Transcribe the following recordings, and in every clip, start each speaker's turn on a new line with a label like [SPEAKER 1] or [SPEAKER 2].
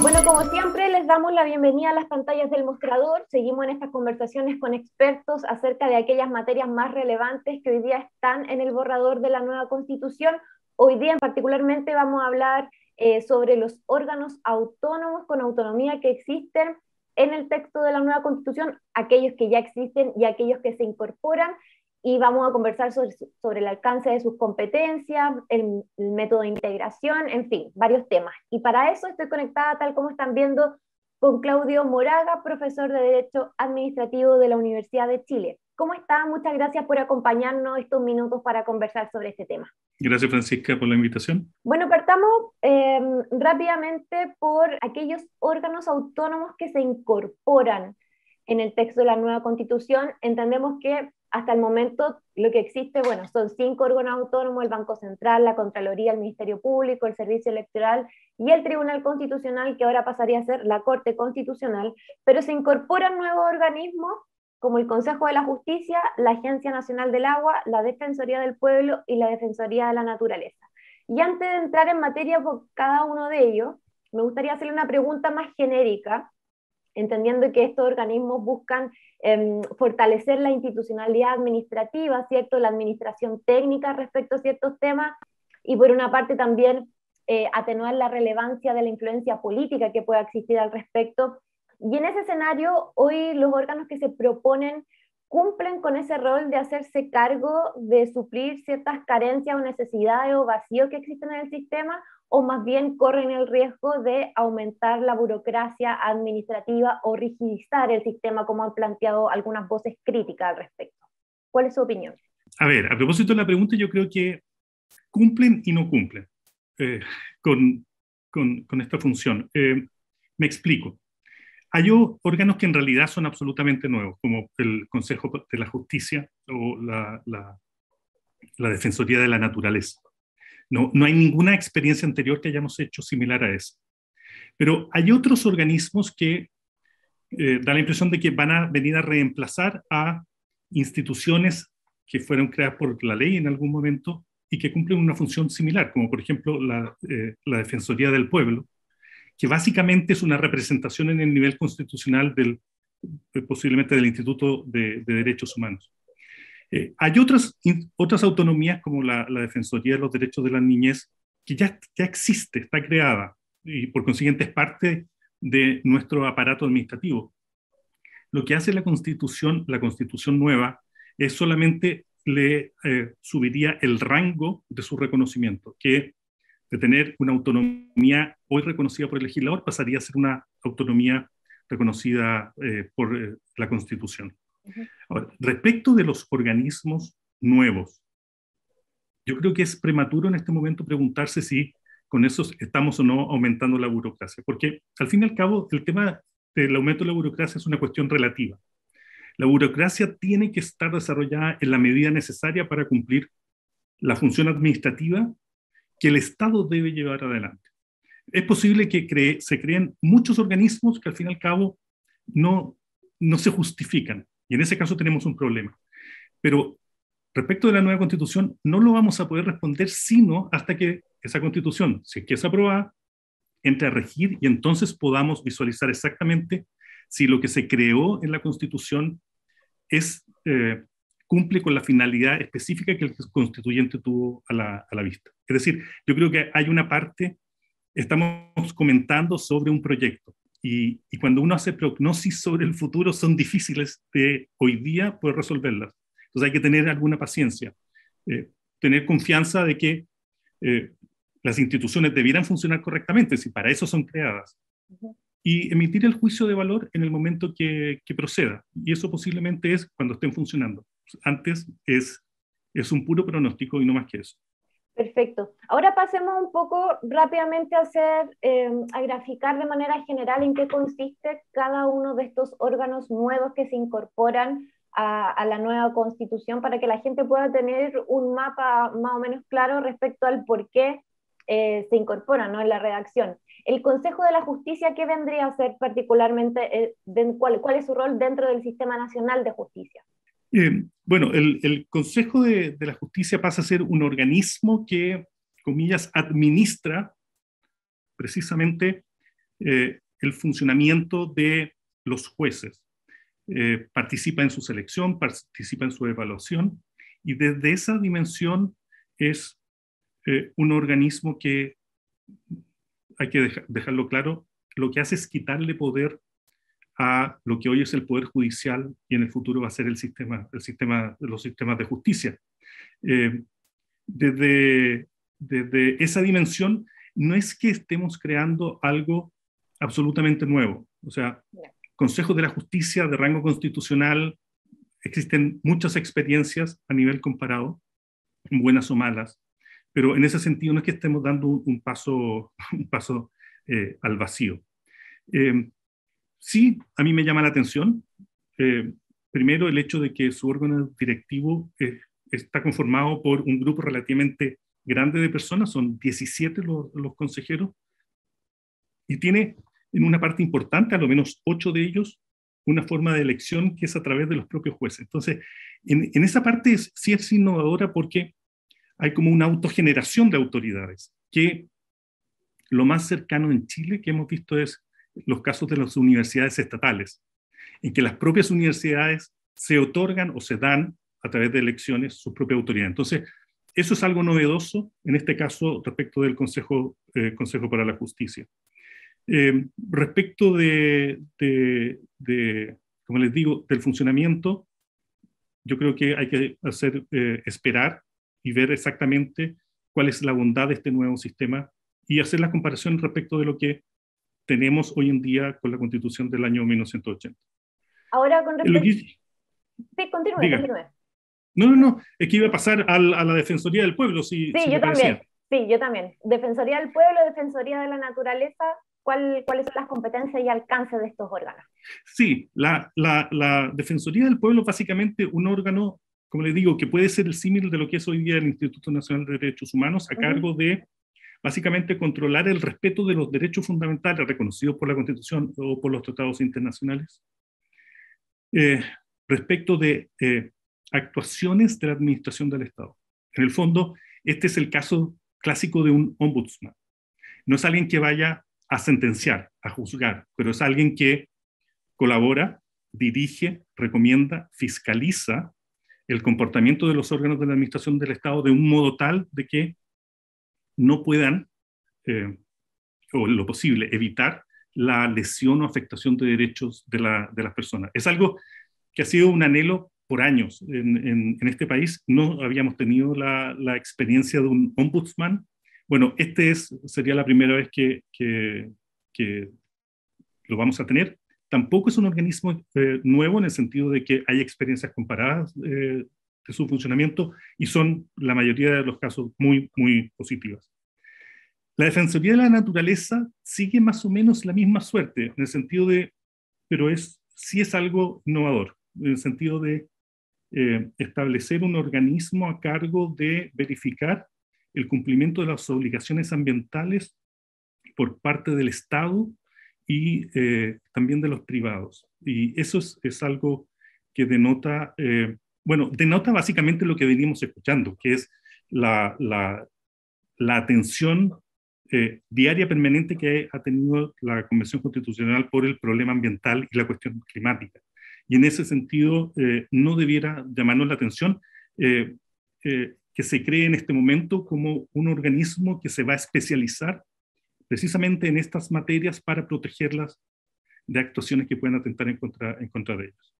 [SPEAKER 1] Bueno, como siempre, les damos la bienvenida a las pantallas del mostrador. Seguimos en estas conversaciones con expertos acerca de aquellas materias más relevantes que hoy día están en el borrador de la nueva Constitución. Hoy día, particularmente, vamos a hablar sobre los órganos autónomos con autonomía que existen en el texto de la nueva Constitución, aquellos que ya existen y aquellos que se incorporan, y vamos a conversar sobre el alcance de sus competencias, el método de integración, en fin, varios temas. Y para eso estoy conectada, tal como están viendo, con Claudio Moraga, profesor de Derecho Administrativo de la Universidad de Chile. ¿Cómo está? Muchas gracias por acompañarnos estos minutos para conversar sobre este tema.
[SPEAKER 2] Gracias, Francisca, por la invitación.
[SPEAKER 1] Bueno, partamos rápidamente por aquellos órganos autónomos que se incorporan en el texto de la nueva Constitución. Entendemos que hasta el momento lo que existe, bueno, son 5 órganos autónomos: el Banco Central, la Contraloría, el Ministerio Público, el Servicio Electoral y el Tribunal Constitucional, que ahora pasaría a ser la Corte Constitucional, pero se incorporan nuevos organismos como el Consejo de la Justicia, la Agencia Nacional del Agua, la Defensoría del Pueblo y la Defensoría de la Naturaleza. Y antes de entrar en materia por cada uno de ellos, me gustaría hacerle una pregunta más genérica, entendiendo que estos organismos buscan fortalecer la institucionalidad administrativa, ¿cierto? La administración técnica respecto a ciertos temas, y por una parte también atenuar la relevancia de la influencia política que pueda existir al respecto. Y en ese escenario, hoy los órganos que se proponen cumplen con ese rol de hacerse cargo de suplir ciertas carencias o necesidades o vacíos que existen en el sistema, o más bien corren el riesgo de aumentar la burocracia administrativa o rigidizar el sistema, como han planteado algunas voces críticas al respecto. ¿Cuál es su opinión?
[SPEAKER 2] A ver, a propósito de la pregunta, yo creo que cumplen y no cumplen eh, con, con esta función. Me explico. Hay órganos que en realidad son absolutamente nuevos, como el Consejo de la Justicia o la Defensoría de la Naturaleza. No hay ninguna experiencia anterior que hayamos hecho similar a eso. Pero hay otros organismos que da la impresión de que van a venir a reemplazar a instituciones que fueron creadas por la ley en algún momento y que cumplen una función similar, como por ejemplo la Defensoría del Pueblo, que básicamente es una representación en el nivel constitucional posiblemente del Instituto de Derechos Humanos. Hay otras autonomías, como la Defensoría de los Derechos de la Niñez, que ya existe, está creada, y por consiguiente es parte de nuestro aparato administrativo. Lo que hace la Constitución nueva, es solamente le subiría el rango de su reconocimiento, que de tener una autonomía hoy reconocida por el legislador pasaría a ser una autonomía reconocida por la Constitución.
[SPEAKER 1] Uh-huh.
[SPEAKER 2] Ahora, respecto de los organismos nuevos, yo creo que es prematuro en este momento preguntarse si con eso estamos o no aumentando la burocracia, porque al fin y al cabo el tema del aumento de la burocracia es una cuestión relativa. La burocracia tiene que estar desarrollada en la medida necesaria para cumplir la función administrativa que el Estado debe llevar adelante. Es posible que se creen muchos organismos que al fin y al cabo no se justifican, y en ese caso tenemos un problema. Pero respecto de la nueva Constitución, no lo vamos a poder responder sino hasta que esa Constitución, si es que es aprobada, entre a regir y entonces podamos visualizar exactamente si lo que se creó en la Constitución cumple con la finalidad específica que el constituyente tuvo a la vista. Es decir, yo creo que hay una parte, estamos comentando sobre un proyecto, y cuando uno hace prognosis sobre el futuro son difíciles de hoy día poder resolverlas. Entonces hay que tener alguna paciencia, tener confianza de que las instituciones debieran funcionar correctamente, si para eso son creadas, y emitir el juicio de valor en el momento que proceda. Y eso posiblemente es cuando estén funcionando. Antes es un puro pronóstico y no más que eso.
[SPEAKER 1] Perfecto. Ahora pasemos un poco rápidamente a graficar de manera general en qué consiste cada uno de estos órganos nuevos que se incorporan a la nueva Constitución, para que la gente pueda tener un mapa más o menos claro respecto al por qué se incorporan, ¿no?, en la redacción. El Consejo de la Justicia, ¿qué vendría a ser particularmente? ¿Cuál es su rol dentro del Sistema Nacional de Justicia?
[SPEAKER 2] Bueno, el Consejo de la Justicia pasa a ser un organismo que, comillas, administra precisamente el funcionamiento de los jueces. Participa en su selección, participa en su evaluación, y desde esa dimensión es un organismo que, hay que dejarlo claro, lo que hace es quitarle poder a lo que hoy es el Poder Judicial y en el futuro va a ser los sistemas de justicia. Eh, desde, desde esa dimensión, no es que estemos creando algo absolutamente nuevo. O sea, consejos de la justicia de rango constitucional, existen muchas experiencias a nivel comparado, buenas o malas, pero en ese sentido no es que estemos dando un paso, un paso al vacío. Sí, a mí me llama la atención, primero el hecho de que su órgano directivo está conformado por un grupo relativamente grande de personas, son 17 los consejeros, y tiene en una parte importante, a lo menos 8 de ellos, una forma de elección que es a través de los propios jueces. Entonces, en esa parte sí es innovadora porque hay como una autogeneración de autoridades, que lo más cercano en Chile que hemos visto es los casos de las universidades estatales, en que las propias universidades se otorgan o se dan a través de elecciones su propia autoridad. Entonces, eso es algo novedoso, en este caso, respecto del Consejo para la Justicia. Respecto como les digo, del funcionamiento, yo creo que hay que esperar y ver exactamente cuál es la bondad de este nuevo sistema y hacer la comparación respecto de lo que tenemos hoy en día con la Constitución del año 1980.
[SPEAKER 1] Ahora, con respecto... Sí,
[SPEAKER 2] Diga.
[SPEAKER 1] continúe.
[SPEAKER 2] No, es que iba a pasar a la Defensoría del Pueblo, si
[SPEAKER 1] yo
[SPEAKER 2] le parecía.
[SPEAKER 1] también. Sí, yo también. Defensoría del Pueblo, Defensoría de la Naturaleza, ¿cuáles son las competencias y alcances de estos órganos?
[SPEAKER 2] Sí, la Defensoría del Pueblo es básicamente un órgano, como les digo, que puede ser el símil de lo que es hoy día el Instituto Nacional de Derechos Humanos, a cargo de, básicamente, controlar el respeto de los derechos fundamentales reconocidos por la Constitución o por los tratados internacionales. Respecto de actuaciones de la administración del Estado. En el fondo, este es el caso clásico de un ombudsman. No es alguien que vaya a sentenciar, a juzgar, pero es alguien que colabora, dirige, recomienda, fiscaliza el comportamiento de los órganos de la administración del Estado de un modo tal de que no puedan, o lo posible, evitar la lesión o afectación de derechos de las personas. Es algo que ha sido un anhelo por años en este país. No habíamos tenido la experiencia de un ombudsman. Bueno, sería la primera vez que lo vamos a tener. Tampoco es un organismo nuevo en el sentido de que hay experiencias comparadas de su funcionamiento y son, la mayoría de los casos, muy, muy positivas. La Defensoría de la Naturaleza sigue más o menos la misma suerte, en el sentido de, pero sí es algo innovador, en el sentido de establecer un organismo a cargo de verificar el cumplimiento de las obligaciones ambientales por parte del Estado y también de los privados. Y eso es algo que denota, denota básicamente lo que venimos escuchando, que es la atención diaria permanente que ha tenido la Convención Constitucional por el problema ambiental y la cuestión climática. Y en ese sentido, no debiera llamarnos la atención que se cree en este momento como un organismo que se va a especializar precisamente en estas materias para protegerlas de actuaciones que puedan atentar en contra de ellas.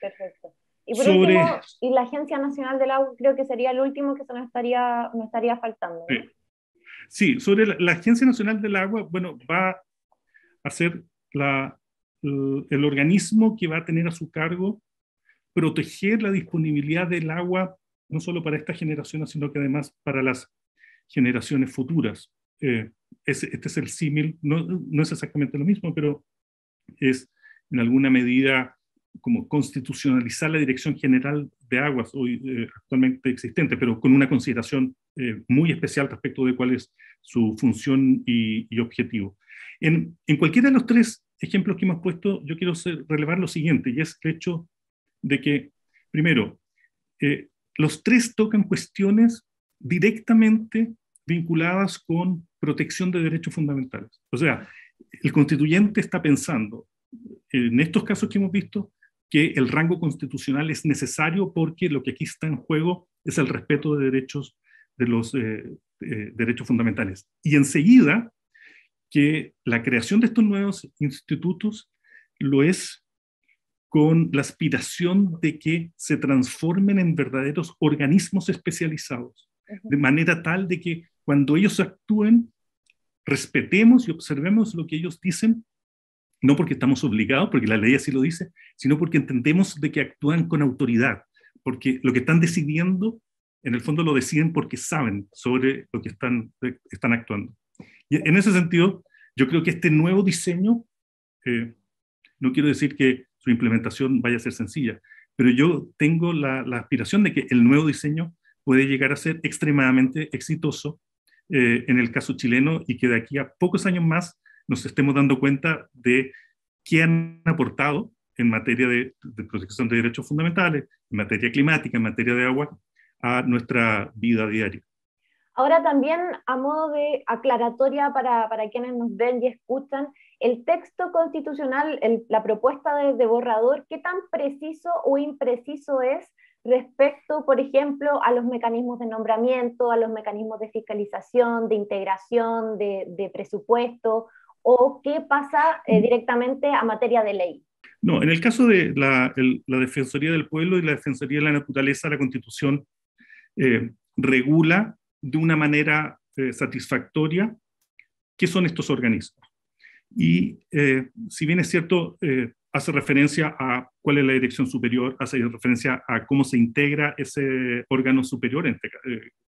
[SPEAKER 1] Perfecto. Y por último, y la Agencia Nacional del Agua creo que sería el último que se nos estaría faltando, ¿no?
[SPEAKER 2] Sí, sobre la Agencia Nacional del Agua, bueno, va a ser el organismo que va a tener a su cargo proteger la disponibilidad del agua, no solo para esta generación, sino que además para las generaciones futuras. Este es el símil, no es exactamente lo mismo, pero es en alguna medida como constitucionalizar la Dirección General de Aguas hoy actualmente existente, pero con una consideración muy especial respecto de cuál es su función y objetivo. En cualquiera de los tres ejemplos que hemos puesto, yo quiero relevar lo siguiente, y es el hecho de que, primero, los tres tocan cuestiones directamente vinculadas con protección de derechos fundamentales. O sea, el constituyente está pensando, en estos casos que hemos visto, que el rango constitucional es necesario porque lo que aquí está en juego es el respeto de derechos, de los derechos fundamentales. Y enseguida, que la creación de estos nuevos institutos lo es con la aspiración de que se transformen en verdaderos organismos especializados, de manera tal de que cuando ellos actúen, respetemos y observemos lo que ellos dicen, no porque estamos obligados, porque la ley así lo dice, sino porque entendemos de que actúan con autoridad, porque lo que están decidiendo, en el fondo lo deciden porque saben sobre lo que están actuando. Y en ese sentido, yo creo que este nuevo diseño, no quiero decir que su implementación vaya a ser sencilla, pero yo tengo la aspiración de que el nuevo diseño puede llegar a ser extremadamente exitoso en el caso chileno y que de aquí a pocos años más nos estemos dando cuenta de qué han aportado en materia de protección de derechos fundamentales, en materia climática, en materia de agua, a nuestra vida diaria.
[SPEAKER 1] Ahora también, a modo de aclaratoria para quienes nos ven y escuchan, el texto constitucional, la propuesta de borrador, ¿qué tan preciso o impreciso es respecto, por ejemplo, a los mecanismos de nombramiento, a los mecanismos de fiscalización, de integración, de presupuesto, o qué pasa directamente a materia de ley?
[SPEAKER 2] No, en el caso de la Defensoría del Pueblo y la Defensoría de la Naturaleza, la Constitución regula de una manera satisfactoria qué son estos organismos. Y si bien es cierto, hace referencia a cuál es la dirección superior, hace referencia a cómo se integra ese órgano superior,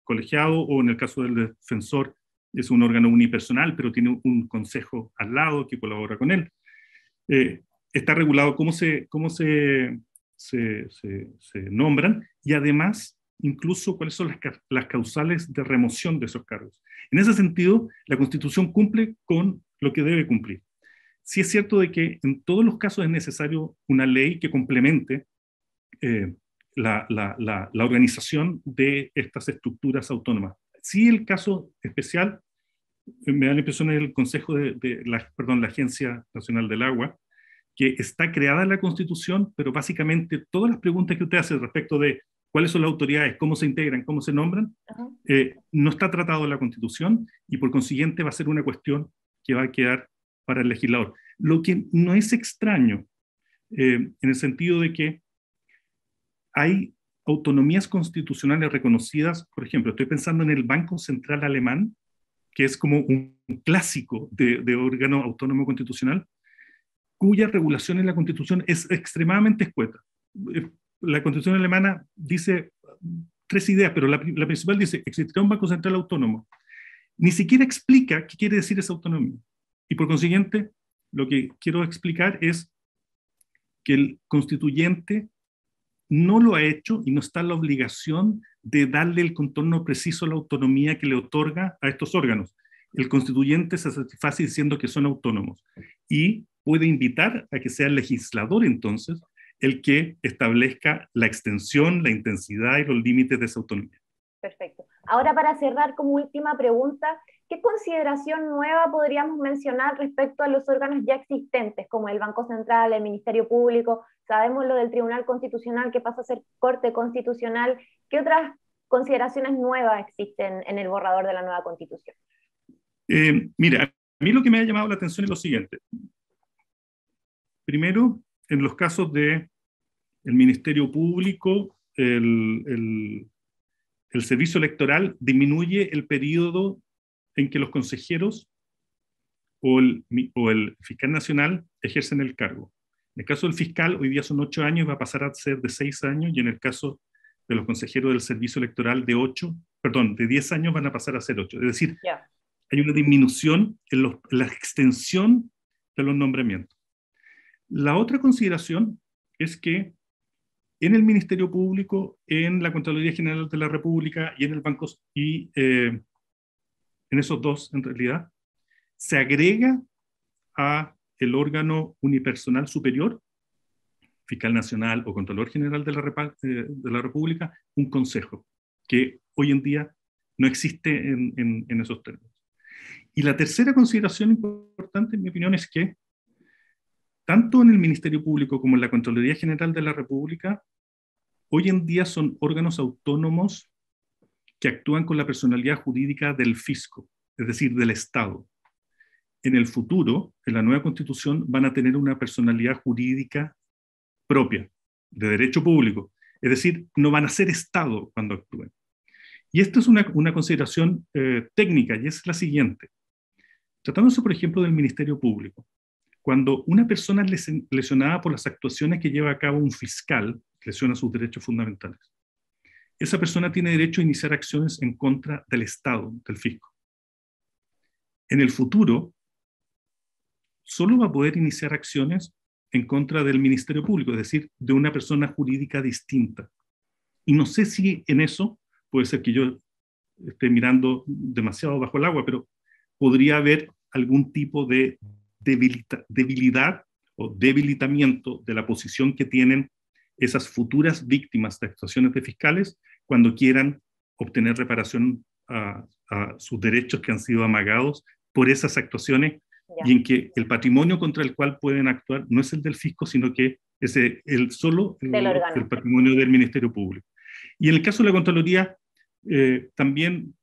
[SPEAKER 2] colegiado, o en el caso del defensor es un órgano unipersonal, pero tiene un consejo al lado que colabora con él. Está regulado cómo se nombran y además incluso cuáles son las causales de remoción de esos cargos. En ese sentido, la Constitución cumple con lo que debe cumplir. Sí es cierto de que en todos los casos es necesario una ley que complemente la organización de estas estructuras autónomas. Sí, el caso especial, me da la impresión, es el Consejo la Agencia Nacional del Agua, que está creada en la Constitución, pero básicamente todas las preguntas que usted hace respecto de cuáles son las autoridades, cómo se integran, cómo se nombran, no está tratado en la Constitución y por consiguiente va a ser una cuestión que va a quedar para el legislador. Lo que no es extraño, en el sentido de que hay autonomías constitucionales reconocidas. Por ejemplo, estoy pensando en el Banco Central Alemán, que es como un clásico de órgano autónomo constitucional, cuya regulación en la Constitución es extremadamente escueta. La Constitución alemana dice 3 ideas, pero la principal dice: existirá un Banco Central autónomo. Ni siquiera explica qué quiere decir esa autonomía. Y por consiguiente, lo que quiero explicar es que el constituyente no lo ha hecho y no está en la obligación de darle el contorno preciso a la autonomía que le otorga a estos órganos. El constituyente se satisface diciendo que son autónomos y puede invitar a que sea el legislador entonces el que establezca la extensión, la intensidad y los límites de esa autonomía.
[SPEAKER 1] Perfecto. Ahora, para cerrar como última pregunta, ¿qué consideración nueva podríamos mencionar respecto a los órganos ya existentes, como el Banco Central, el Ministerio Público? Sabemos lo del Tribunal Constitucional, que pasa a ser Corte Constitucional. ¿Qué otras consideraciones nuevas existen en el borrador de la nueva Constitución?
[SPEAKER 2] Mira, a mí lo que me ha llamado la atención es lo siguiente. Primero, en los casos del Ministerio Público, el servicio electoral disminuye el periodo en que los consejeros o el fiscal nacional ejercen el cargo. En el caso del fiscal, hoy día son 8 años, va a pasar a ser de 6 años, y en el caso de los consejeros del servicio electoral de 10 años van a pasar a ser 8. Es decir, hay una disminución en la extensión de los nombramientos. La otra consideración es que en el Ministerio Público, en la Contraloría General de la República y en el Banco, y en esos dos, en realidad, se agrega a el órgano unipersonal superior, fiscal nacional o Contralor General de la República, un consejo, que hoy en día no existe en esos términos. Y la tercera consideración importante, en mi opinión, es que tanto en el Ministerio Público como en la Contraloría General de la República, hoy en día son órganos autónomos que actúan con la personalidad jurídica del fisco, es decir, del Estado. En el futuro, en la nueva Constitución, van a tener una personalidad jurídica propia, de derecho público. Es decir, no van a ser Estado cuando actúen. Y esta es una consideración técnica, y es la siguiente. Tratándose, por ejemplo, del Ministerio Público, cuando una persona es lesionada por las actuaciones que lleva a cabo un fiscal, lesiona sus derechos fundamentales, esa persona tiene derecho a iniciar acciones en contra del Estado, del fisco. En el futuro, solo va a poder iniciar acciones en contra del Ministerio Público, es decir, de una persona jurídica distinta. Y no sé si en eso, puede ser que yo esté mirando demasiado bajo el agua, pero podría haber algún tipo de debilidad o debilitamiento de la posición que tienen esas futuras víctimas de actuaciones de fiscales cuando quieran obtener reparación a sus derechos que han sido amagados por esas actuaciones, y en que el patrimonio contra el cual pueden actuar no es el del fisco, sino que es el patrimonio del Ministerio Público. Y en el caso de la Contraloría, también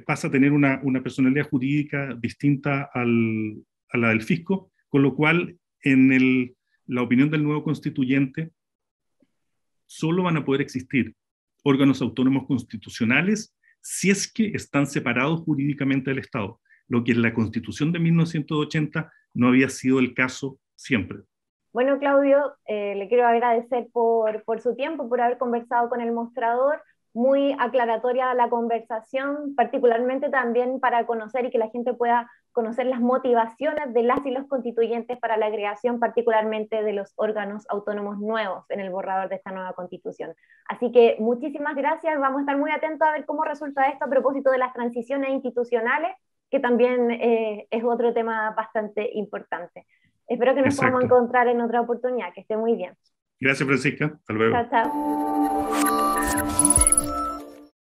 [SPEAKER 2] pasa a tener una personalidad jurídica distinta a la del fisco, con lo cual, en la opinión del nuevo constituyente, solo van a poder existir órganos autónomos constitucionales si es que están separados jurídicamente del Estado, lo que en la Constitución de 1980 no había sido el caso siempre.
[SPEAKER 1] Bueno, Claudio, le quiero agradecer por su tiempo, por haber conversado con el mostrador. Muy aclaratoria la conversación, particularmente también para conocer y que la gente pueda conocer las motivaciones de las y los constituyentes para la creación particularmente de los órganos autónomos nuevos en el borrador de esta nueva constitución. Así que muchísimas gracias, vamos a estar muy atentos a ver cómo resulta esto a propósito de las transiciones institucionales, que también es otro tema bastante importante. Espero que nos podamos encontrar en otra oportunidad, que esté muy bien.
[SPEAKER 2] Gracias, Francisca, hasta luego.
[SPEAKER 1] Chao, chao.